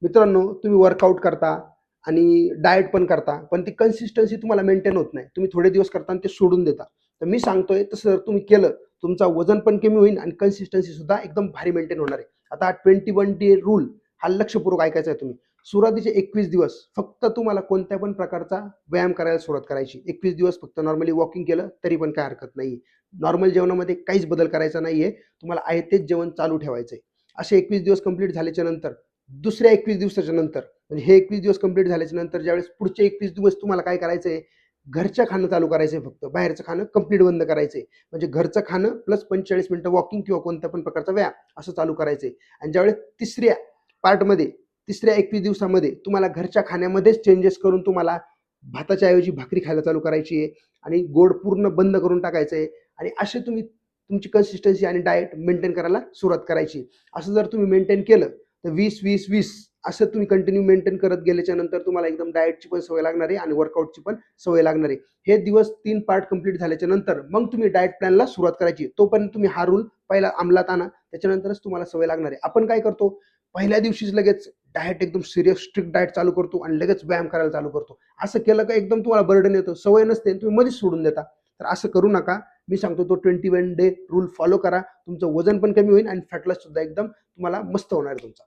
मित्रांनो, तुम्ही वर्कआउट करता आणि डाएट पण करता, पण ती कन्सिस्टन्सी तुम्हाला मेंटेन होत नाही. तुम्ही थोडे दिवस करता आणि ते सोडून देता. तर मी सांगतोय तसं जर तुम्ही केलं, तुमचं वजन पण कमी होईल आणि कन्सिस्टन्सी सुद्धा एकदम भारी मेंटेन होणार आहे. आता 21 डे रूल हा लक्षपूर्वक ऐकायचा आहे तुम्ही. सुरुवातीचे 21 दिवस फक्त तुम्हाला कोणत्या पण प्रकारचा व्यायाम करायला सुरुवात करायची. 21 दिवस फक्त नॉर्मली वॉकिंग केलं तरी पण काही हरकत नाही. नॉर्मल जेवणामध्ये काहीच बदल करायचा नाहीये. तुम्हाला आहे तेच जेवण चालू ठेवायचंय. असे 21 दिवस कंप्लीट झाल्याच्या नंतर दुसऱ्या 21 दिवसाच्या नंतर म्हणजे हे 21 दिवस कंप्लीट झाल्याच्या नंतर ज्यावेळेस पुढचे 21 दिवस तुम्हाला काय करायचंय, घरचं खाणं चालू करायचंय फक्त. बाहेरचं खाणं कंप्लीट बंद करायचंय. म्हणजे घरचं खाणं प्लस 45 मिनिटं वॉकिंग किंवा कोणत्या पण प्रकारचा व्यायाम असं चालू करायचंय. आणि ज्यावेळेस तिसऱ्या पार्टमध्ये, तिसऱ्या 21 दिवसामध्ये तुम्हाला घरच्या खाण्यामध्येच चेंजेस करून तुम्हाला भाताच्या ऐवजी भाकरी खायला चालू करायची आहे आणि गोड पूर्ण बंद करून टाकायचं आहे आणि असे तुम्ही तुमची कन्सिस्टन्सी आणि डाएट मेंटेन करायला सुरुवात करायची. असं जर तुम्ही मेंटेन केलं तर 20-20-20 असं तुम्ही कंटिन्यू मेंटेन करत गेल्याच्या नंतर तुम्हाला एकदम डाएटची पण सवय लागणार आहे आणि वर्कआउटची पण सवय लागणार आहे. हे दिवस 3 पार्ट कंप्लीट झाल्याच्या नंतर मग तुम्ही डाएट प्लॅनला सुरुवात करायची. तोपर्यंत तुम्ही हा रूल पहिला अंमलात आणा. त्याच्यानंतरच तुम्हाला सवय लागणार आहे. आपण काय करतो, पहिल्या दिवशीच लगेच डाएट एकदम सीरियस स्ट्रिक्ट डाएट चालू करतो आणि लगेच व्यायाम करायला चालू करतो. असं केलं का एकदम तुम्हाला बर्डन येतं. सवय नसते तुम्ही मध्येच सोडून देता. तर असं करू नका. मी सांगतो तो 21 डे रूल फॉलो करा. तुमचं वजन पण कमी होईल आणि फॅट लॉस सुद्धा एकदम तुम्हाला मस्त होणार आहे तुमचा.